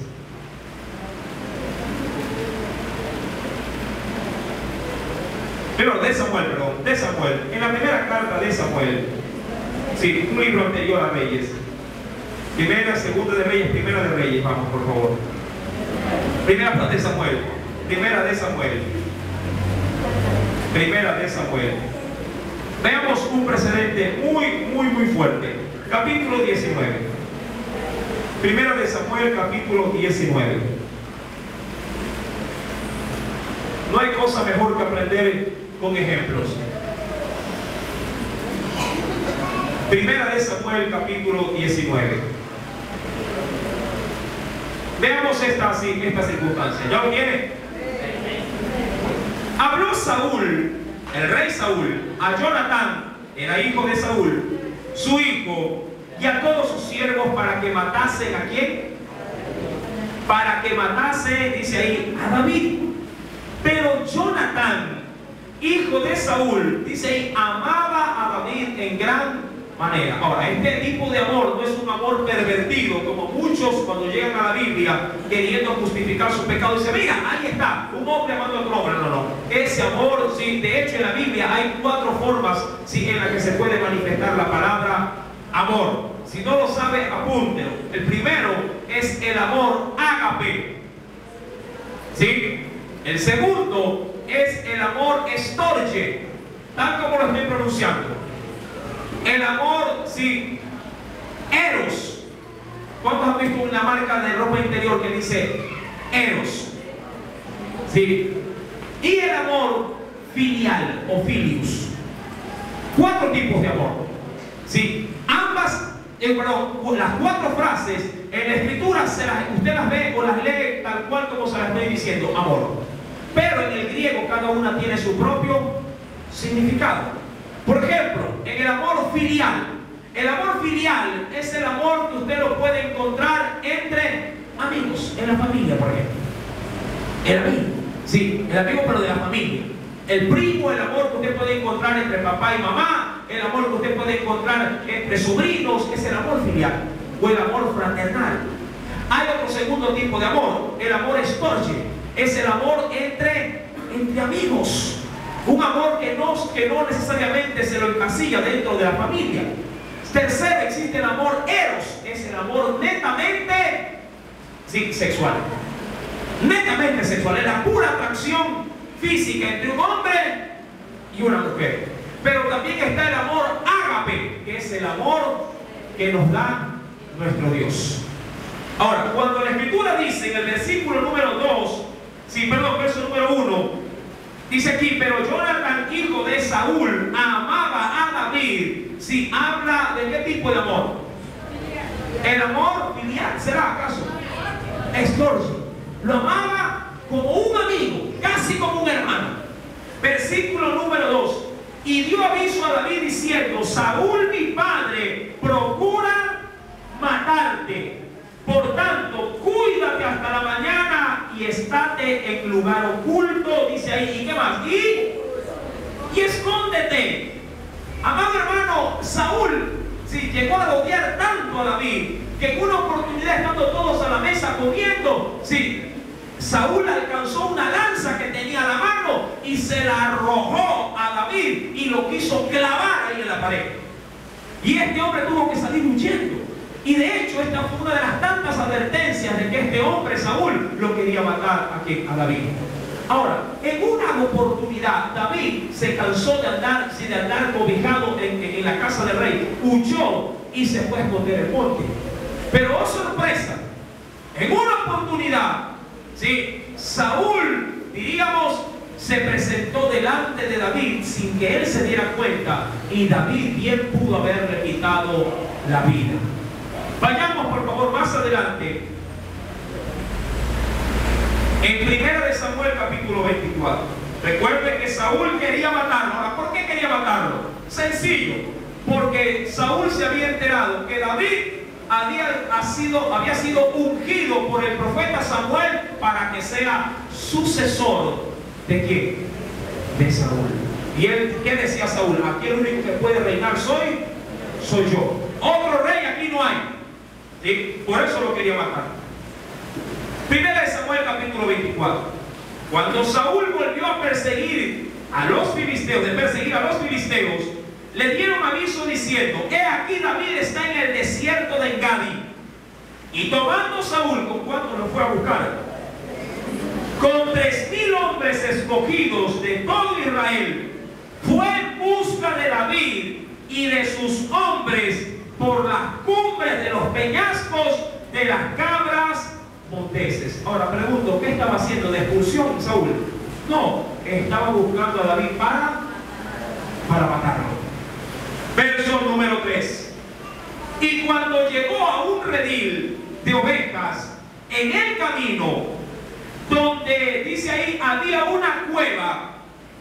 A: de Samuel, en la primera carta de Samuel, sí, un libro anterior a Reyes, primera, segunda de Reyes, primera de Reyes, vamos por favor, primera de Samuel, primera de Samuel, veamos un precedente muy fuerte, capítulo 19, primera de Samuel, capítulo 19. No hay cosa mejor que aprender con ejemplos. Primera de Samuel, capítulo 19. Veamos esta circunstancia. ¿Ya lo tiene? Habló Saúl, el rey Saúl, a Jonatán, era hijo de Saúl, su hijo, y a todos sus siervos para que matasen ¿a quién? Para que matase, dice ahí, a David. Pero Jonatán, hijo de Saúl, dice ahí, amaba a David en gran manera. Ahora, este tipo de amor no es un amor pervertido, como muchos cuando llegan a la Biblia queriendo justificar su pecado, dicen, mira, ahí está, un hombre amando a otro hombre. No, no. Ese amor, sí, de hecho en la Biblia hay 4 formas, sí, en las que se puede manifestar la palabra amor. Si no lo sabe, apúntelo. El primero es el amor ágape. ¿Sí? El segundo es el amor estorge, tal como lo estoy pronunciando. El amor, sí, eros. ¿Cuántos han visto una marca de ropa interior que dice eros? ¿Sí? Y el amor filial o filius. 4 tipos de amor. ¿Sí? Ambas, las 4 frases en la escritura usted las ve o las lee tal cual como se las estoy diciendo, amor. Pero en el griego cada una tiene su propio significado. Por ejemplo, en el amor filial. El amor filial es el amor que usted lo puede encontrar entre amigos, en la familia, por ejemplo. El amigo, sí, el amigo pero de la familia. El primo, el amor que usted puede encontrar entre papá y mamá, el amor que usted puede encontrar entre sobrinos, es el amor filial o el amor fraternal. Hay otro segundo tipo de amor, el amor estorge, es el amor entre amigos. Un amor que no necesariamente se lo encasilla dentro de la familia. Tercero, existe el amor eros, es el amor netamente, sí, sexual. Netamente sexual, es la pura atracción física entre un hombre y una mujer. Pero también está el amor ágape, que es el amor que nos da nuestro Dios. Ahora, cuando la Escritura dice en el versículo número 2, verso número 1, dice aquí, pero Jonatán, hijo de Saúl, amaba a David. Si habla de qué tipo de amor. El amor filial, ¿será acaso? Estorge. Lo amaba como un amigo, casi como un hermano. Versículo número 2. Y dio aviso a David diciendo, Saúl mi padre procura matarte. Por tanto, cuídate hasta la mañana y estate en lugar oculto, dice ahí. ¿Y qué más? Y escóndete. Amado hermano, Saúl llegó a odiar tanto a David que en una oportunidad, estando todos a la mesa comiendo, Saúl alcanzó una lanza que tenía a la mano y se la arrojó a David y lo quiso clavar ahí en la pared. Y este hombre tuvo que salir huyendo. Y de hecho, esta fue una de las tantas advertencias de que este hombre, Saúl, lo quería matar a David. Ahora, en una oportunidad, David se cansó de andar cobijado en la casa del rey, huyó y se fue a esconder en el monte. Pero, oh sorpresa, en una oportunidad, Saúl, diríamos, se presentó delante de David sin que él se diera cuenta, y David bien pudo haberle quitado la vida. Vayamos por favor más adelante en 1 Samuel capítulo 24. Recuerden que Saúl quería matarlo. Ahora, ¿por qué quería matarlo? Sencillo, porque Saúl se había enterado que David había sido ungido por el profeta Samuel para que sea sucesor ¿de quién? De Saúl. Y él, ¿qué decía Saúl? Aquí el único que puede reinar soy yo. Otro rey aquí no hay. ¿Sí? Por eso lo quería matar. 1 Samuel capítulo 24. Cuando Saúl volvió a perseguir a los filisteos, le dieron aviso diciendo, he aquí David está en el desierto de Engadi. Y tomando Saúl, ¿con cuánto lo fue a buscar? Con 3,000 hombres escogidos de todo Israel, fue en busca de David y de sus hombres por las cumbres de los peñascos de las cabras monteses. Ahora pregunto, ¿qué estaba haciendo? ¿De expulsión Saúl? No, estaba buscando a David para matarlo. Verso número 3. Y cuando llegó a un redil de ovejas en el camino, donde dice ahí había una cueva,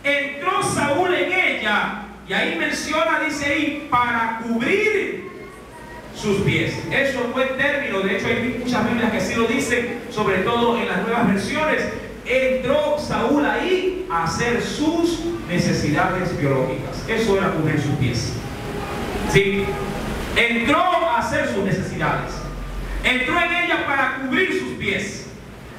A: entró Saúl en ella, y ahí menciona, dice ahí, para cubrir sus pies. Eso es un buen término. De hecho, hay muchas Biblias que sí lo dicen, sobre todo en las nuevas versiones. Entró Saúl ahí a hacer sus necesidades biológicas. Eso era cubrir sus pies. Sí, entró a hacer sus necesidades. Entró en ella para cubrir sus pies.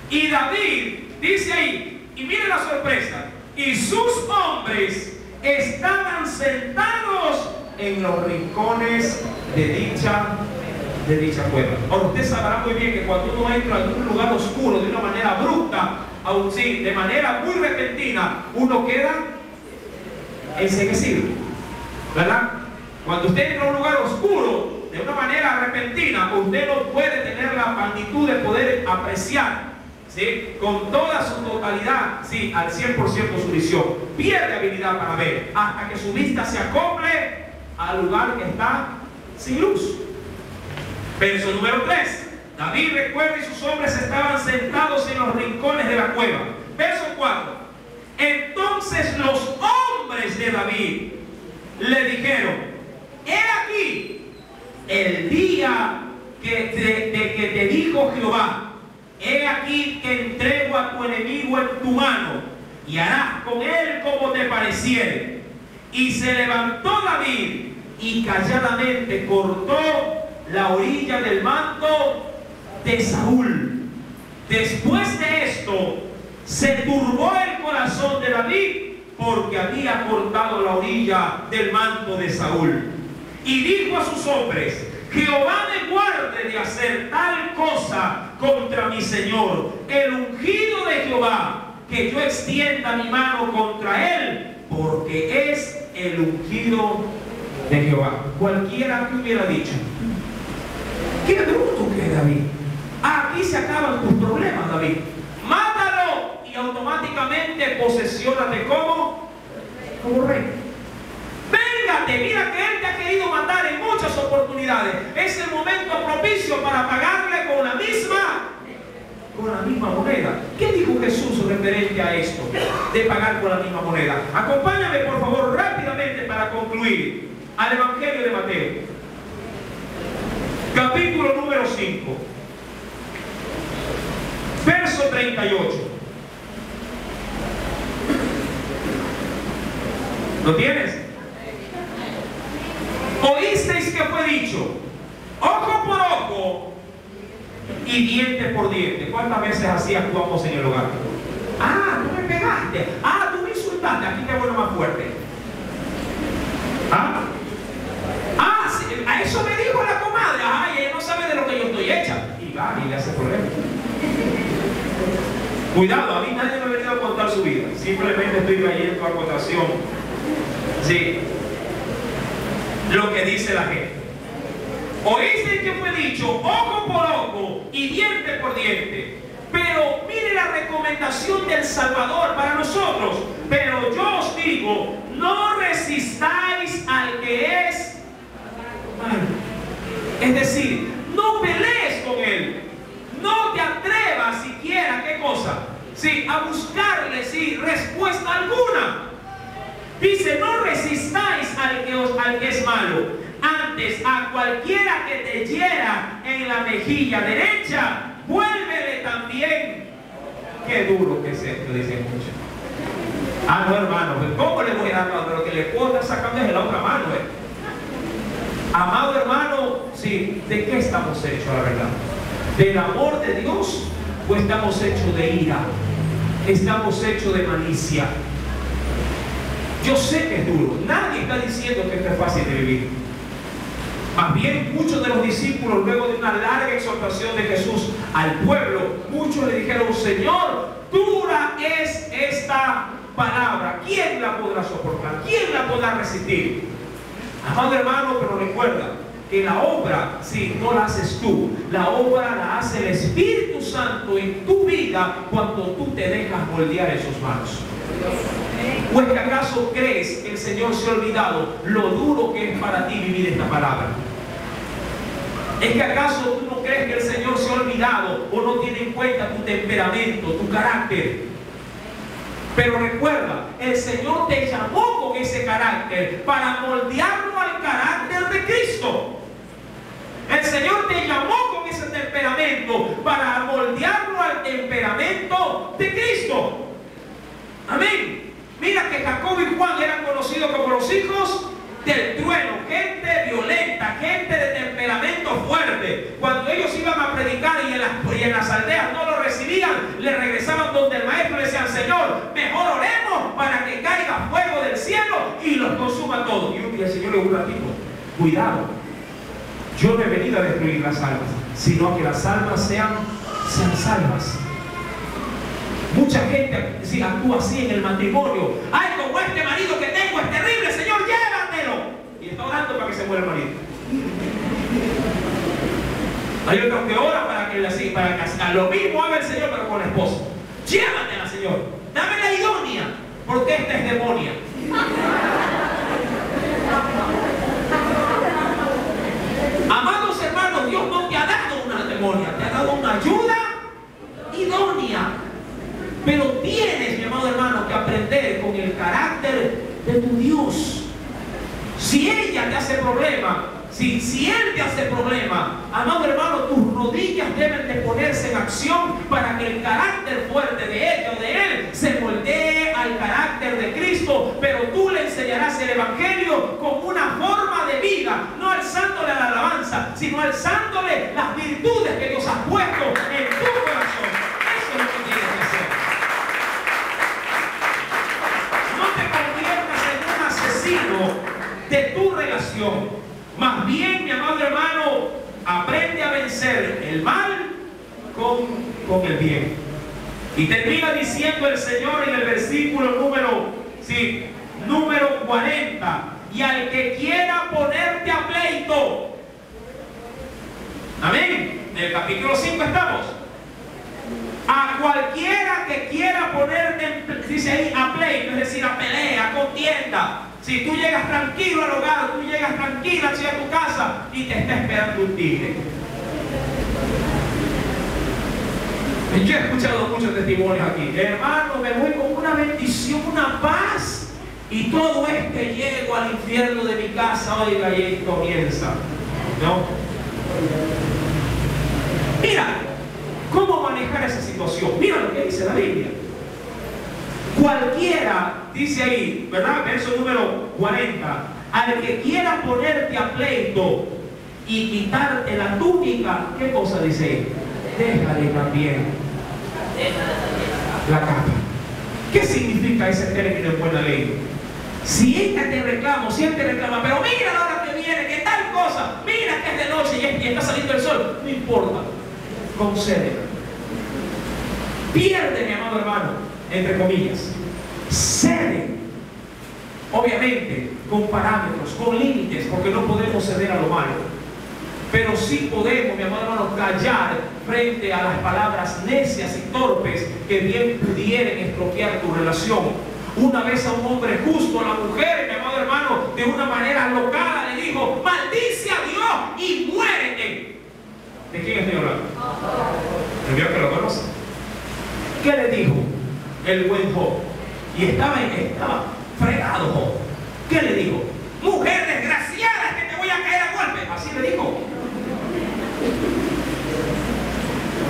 A: Y David dice ahí, y mire la sorpresa, y sus hombres estaban sentados en los rincones de dicha cueva. Ahora usted sabrá muy bien que cuando uno entra en un lugar oscuro de una manera abrupta, aun sí, de manera muy repentina, uno queda enceguecido, ¿verdad? Cuando usted entra a un lugar oscuro de una manera repentina, usted no puede tener la magnitud de poder apreciar, ¿sí?, con toda su totalidad, sí, al 100% su visión. Pierde habilidad para ver hasta que su vista se acople al lugar que está sin luz. Verso número 3. David recuerda y sus hombres estaban sentados en los rincones de la cueva. Verso 4. Entonces los hombres de David le dijeron: he aquí el día que te dijo Jehová, he aquí que entrego a tu enemigo en tu mano, y harás con él como te pareciere. Y se levantó David y calladamente cortó la orilla del manto de Saúl. Después de esto, se turbó el corazón de David porque había cortado la orilla del manto de Saúl. Y dijo a sus hombres: Jehová me guarde de hacer tal cosa contra mi señor, el ungido de Jehová, que yo extienda mi mano contra él, porque es el ungido de Jehová. Cualquiera que hubiera dicho: qué bruto que es David, aquí se acaban tus problemas, David, mátalo y automáticamente posesiónate como rey. Véngate, mira que él te ha querido matar en muchas oportunidades, es el momento propicio para pagarle con la misma moneda. ¿Qué dijo Jesús referente a esto de pagar con la misma moneda? Acompáñame por favor rápidamente para concluir al Evangelio de Mateo, capítulo número 5, verso 38. ¿Lo tienes? Oísteis que fue dicho: ojo por ojo y diente por diente. ¿Cuántas veces así actuamos en el hogar? Ah, tú me pegaste. Ah, tú me insultaste. Aquí te vuelvo más fuerte. Ah, sí, a eso me dijo la comadre. Ay, ella no sabe de lo que yo estoy hecha. Y va, y le hace problema. Cuidado, a mí nadie me ha venido a contar su vida. Simplemente estoy trayendo a cotación, sí, lo que dice la gente. Oíste que fue dicho: ojo por ojo y diente por diente. Pero mire la recomendación del Salvador para nosotros. Pero yo os digo, no resistáis al que es malo. Es decir, no pelees con él. No te atrevas siquiera, ¿qué cosa? Sí, a buscarle, sí, respuesta alguna. Dice: no resistáis al que es malo. Antes, a cualquiera que te hiera en la mejilla derecha, vuélvele también. Qué duro que es esto, dicen muchos. Ah, no, hermano, pues ¿cómo le voy a dar más de lo que le puedo estar sacando de la otra mano? Amado hermano, sí, ¿de qué estamos hechos, la verdad? ¿Del amor de Dios o estamos hechos de ira? Estamos hechos de malicia. Yo sé que es duro. Nadie está diciendo que esto es fácil de vivir. Más bien, muchos de los discípulos, luego de una larga exhortación de Jesús al pueblo, muchos le dijeron: Señor, dura es esta palabra. ¿Quién la podrá soportar? ¿Quién la podrá resistir? Amado hermano, pero recuerda que la obra, sí, no la haces tú. La obra la hace el Espíritu Santo en tu vida cuando tú te dejas moldear en sus manos. ¿O es que acaso crees que el Señor se ha olvidado lo duro que es para ti vivir esta palabra? ¿Es que acaso tú no crees que el Señor se ha olvidado o no tiene en cuenta tu temperamento, tu carácter? Pero recuerda, el Señor te llamó con ese carácter para moldearlo al carácter de Cristo. El Señor te llamó con ese temperamento para moldearlo al temperamento de Cristo. Amén. Mira que Jacob y Juan eran conocidos como los hijos del trueno, gente violenta, gente de temperamento fuerte. Cuando ellos iban a predicar y en las aldeas no lo recibían, le regresaban donde el maestro y le decían: Señor, mejor oremos para que caiga fuego del cielo y los consuma todos. Y un día el Señor le dijo: un ratito, cuidado, yo no he venido a destruir las almas, sino a que las almas sean salvas. Mucha gente actúa así en el matrimonio. Ay, como este marido que tengo es terrible, Señor, llévatelo. Y está orando para que se muera el marido. Hay otros que oran para que a lo mismo haga el Señor, pero con la esposa. Llévatela, Señor. Dame la idónea, porque esta es demonia. Amados hermanos, Dios no te ha dado una demonia, te ha dado una ayuda idónea. Pero tienes, mi amado hermano, que aprender con el carácter de tu Dios. Si ella te hace problema, si él te hace problema, amado hermano, tus rodillas deben de ponerse en acción para que el carácter fuerte de ella o de él se moldee al carácter de Cristo. Pero tú le enseñarás el Evangelio como una forma de vida, no alzándole a la alabanza, sino alzándole las virtudes que Dios ha puesto en tu corazón. Eso es lo que tienes que hacer. De tu relación, más bien, mi amado hermano, aprende a vencer el mal con el bien. Y termina diciendo el Señor en el versículo número 40: y al que quiera ponerte a pleito. Amén. En el capítulo 5 estamos. A cualquiera que quiera ponerte, dice ahí, a pleito, es decir, a pelea, a contienda. Si tú llegas tranquilo al hogar, tú llegas tranquila hacia tu casa y te está esperando un tigre. Yo he escuchado muchos testimonios aquí. Hermano, me voy con una bendición, una paz, y todo es que llego al infierno de mi casa, oiga, y ahí comienza. ¿No? Mira, ¿cómo manejar esa situación? Mira lo que dice la Biblia. Cualquiera, dice ahí, ¿verdad? Verso número 40: al que quiera ponerte a pleito y quitarte la túnica, ¿qué cosa dice ahí? Déjale también la capa. ¿Qué significa ese término en buena ley? Si ella te reclama, si él te reclama, pero mira la hora que viene, que tal cosa, mira que es de noche y está saliendo el sol, no importa, concédela. Pierde, mi amado hermano, entre comillas, cede, obviamente con parámetros, con límites, porque no podemos ceder a lo malo, pero sí podemos, mi amado hermano, callar frente a las palabras necias y torpes que bien pudieran estropear tu relación. Una vez a un hombre justo, la mujer, mi amado hermano, de una manera alocada le dijo: maldice a Dios y muérete. ¿De quién estoy hablando? ¿El vio que lo conoce? ¿Qué le dijo el buen Job? Y estaba fregado Job. ¿Qué le dijo? Mujer desgraciada, que te voy a caer a golpe. Así le dijo.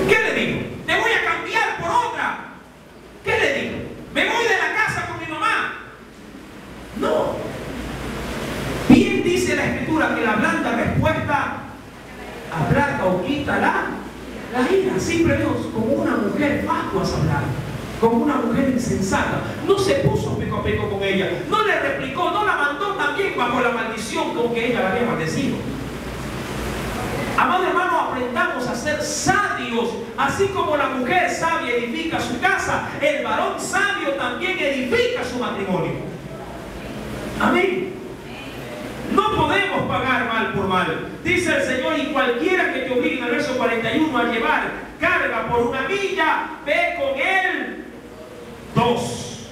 A: ¿Qué le dijo? Te voy a cambiar por otra. ¿Qué le dijo? Me voy de la casa con mi mamá. No. Bien dice la Escritura que la blanda respuesta aplaca o quita la ira. Siempre vemos como una mujer facua a hablar, como una mujer insensata. No se puso pico a pico con ella, no le replicó, no la mandó también bajo la maldición con que ella la había maldecido. Amado hermano, aprendamos a ser sabios, así como la mujer sabia edifica su casa, el varón sabio también edifica su matrimonio. Amén. No podemos pagar mal por mal. Dice el Señor: y cualquiera que te obligue, en el verso 41, a llevar carga por una milla, ve con él 2.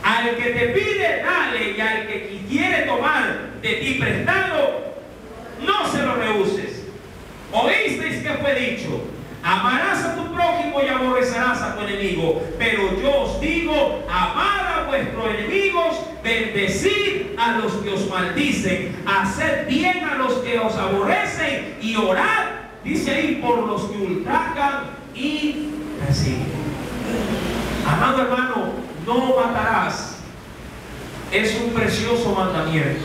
A: Al que te pide, dale, y al que quiere tomar de ti prestado, no se lo rehuses. Oísteis que fue dicho: amarás a tu prójimo y aborrecerás a tu enemigo. Pero yo os digo, amad a vuestros enemigos, bendecid a los que os maldicen, haced bien a los que os aborrecen y orad, dice ahí, por los que ultrajan y persiguen. Amado hermano, no matarás. Es un precioso mandamiento,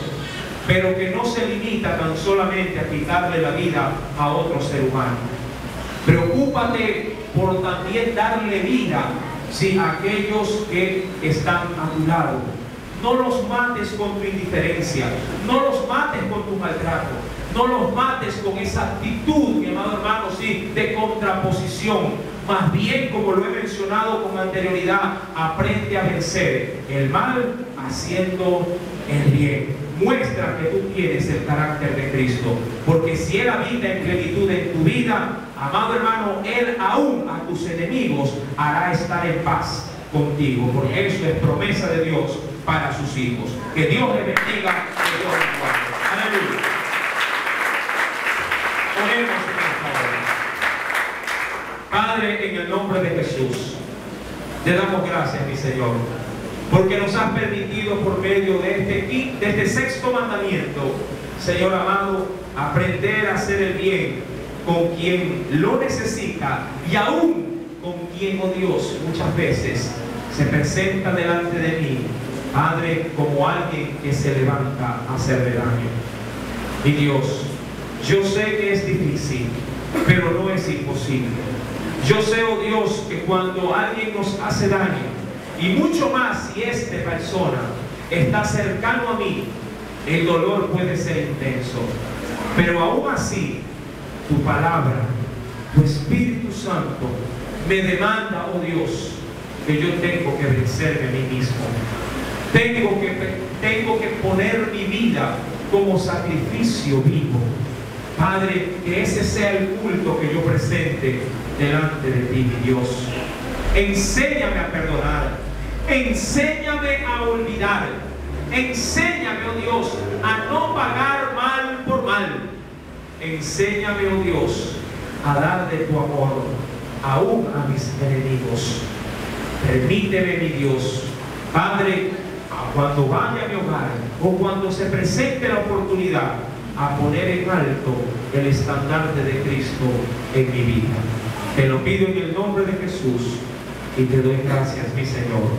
A: pero que no se limita tan solamente a quitarle la vida a otro ser humano. Preocúpate por también darle vida, sí, a aquellos que están a tu lado. No los mates con tu indiferencia, no los mates con tu maltrato, no los mates con esa actitud, mi amado hermano, sí, de contraposición. Más bien, como lo he mencionado con anterioridad, aprende a vencer el mal haciendo el bien. Muestra que tú tienes el carácter de Cristo, porque si Él habita en plenitud en tu vida, amado hermano, Él aún a tus enemigos hará estar en paz contigo, porque eso es promesa de Dios para sus hijos. Que Dios les bendiga, que Dios les guarde. Aleluya. Oremos en favor. Padre, en el nombre de Jesús, te damos gracias, mi Señor, porque nos has permitido por medio de este sexto mandamiento, Señor amado, aprender a hacer el bien con quien lo necesita y aún con quien, oh Dios, muchas veces se presenta delante de mí, Padre, como alguien que se levanta a hacerle daño. Mi Dios, yo sé que es difícil, pero no es imposible. Yo sé, oh Dios, que cuando alguien nos hace daño, y mucho más si esta persona está cercano a mí, el dolor puede ser intenso. Pero aún así, tu palabra, tu Espíritu Santo, me demanda, oh Dios, que yo tengo que vencerme a mí mismo. Tengo que poner mi vida como sacrificio vivo. Padre, que ese sea el culto que yo presente delante de ti, mi Dios. Enséñame a perdonar. Enséñame a olvidar. Enséñame, oh Dios, a no pagar mal por mal. Enséñame, oh Dios, a dar de tu amor aún a mis enemigos. Permíteme, mi Dios, Padre, cuando vaya a mi hogar o cuando se presente la oportunidad, a poner en alto el estandarte de Cristo en mi vida. Te lo pido en el nombre de Jesús y te doy gracias, mi Señor.